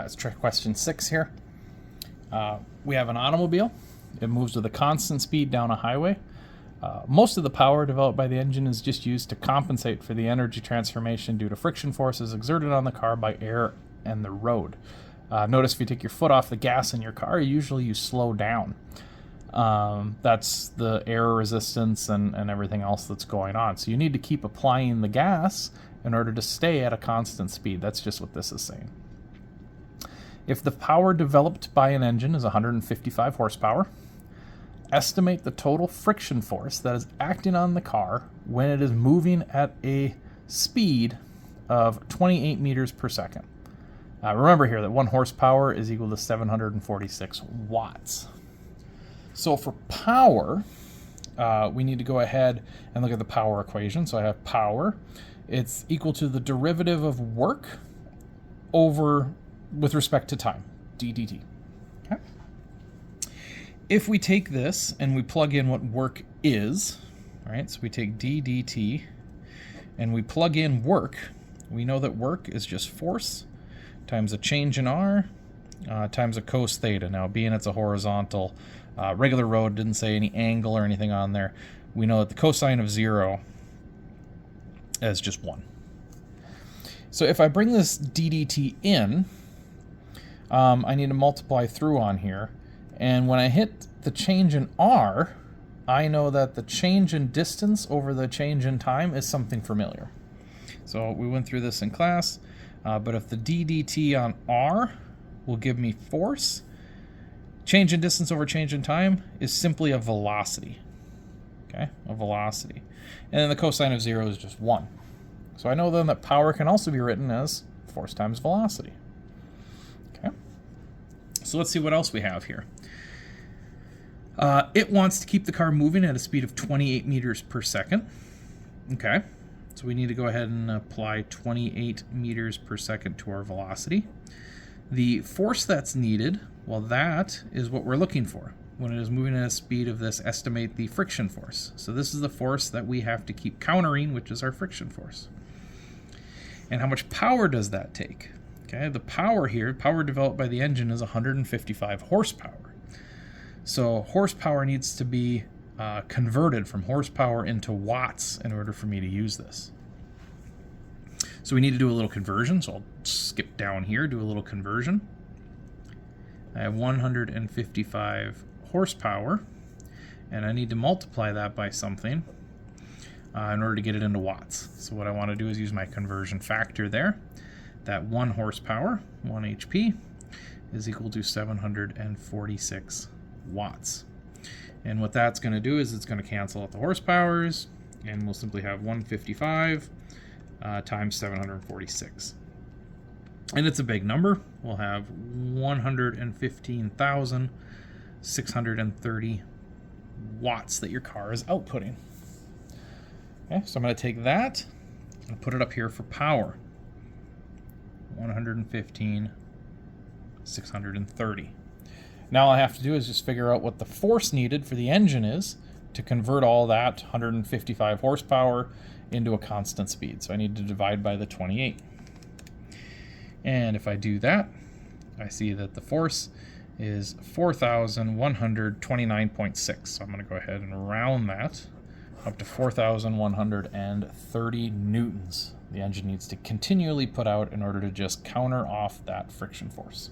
Let's try question 6 here. We have an automobile. It moves with a constant speed down a highway. Most of the power developed by the engine is just used to compensate for the energy transformation due to friction forces exerted on the car by air and the road. Notice if you take your foot off the gas in your car, usually you slow down. That's the air resistance and everything else that's going on. So you need to keep applying the gas in order to stay at a constant speed. That's just what this is saying. If the power developed by an engine is 155 horsepower, estimate the total friction force that is acting on the car when it is moving at a speed of 28 meters per second. Remember here that 1 horsepower is equal to 746 watts. So for power, we need to go ahead and look at the power equation. So I have power. It's equal to the derivative of work over with respect to time, d dt. Okay. If we take this and we plug in what work is, all right, so we take d dt and we plug in work, we know that work is just force times a change in r times a cos theta. Now, being it's a horizontal regular road, didn't say any angle or anything on there, we know that the cosine of 0 is just 1. So if I bring this d dt in, I need to multiply through on here, and when I hit the change in r, I know that the change in distance over the change in time is something familiar. So we went through this in class, but if the d dt on r will give me force, change in distance over change in time is simply a velocity. Okay, a velocity. And then the cosine of 0 is just 1. So I know then that power can also be written as force times velocity. Okay. So let's see what else we have here. It wants to keep the car moving at a speed of 28 meters per second. Okay. So we need to go ahead and apply 28 meters per second to our velocity. The force that's needed, well, that is what we're looking for. When it is moving at a speed of this, estimate the friction force. So this is the force that we have to keep countering, which is our friction force. And how much power does that take? Okay, the power here, power developed by the engine, is 155 horsepower. So horsepower needs to be converted from horsepower into watts in order for me to use this. So we need to do a little conversion. So I'll skip down here, do a little conversion. I have 155 horsepower, and I need to multiply that by something in order to get it into watts. So what I want to do is use my conversion factor there. That 1 horsepower, 1 HP, is equal to 746 watts. And what that's going to do is it's going to cancel out the horsepowers, and we'll simply have 155 times 746. And it's a big number. We'll have 115,630 watts that your car is outputting. Okay, so I'm going to take that and put it up here for power. 115,630. Now all I have to do is just figure out what the force needed for the engine is to convert all that 155 horsepower into a constant speed. So I need to divide by the 28. And if I do that, I see that the force is 4,129.6. So I'm going to go ahead and round that up to 4,130 newtons. The engine needs to continually put out in order to just counter off that friction force.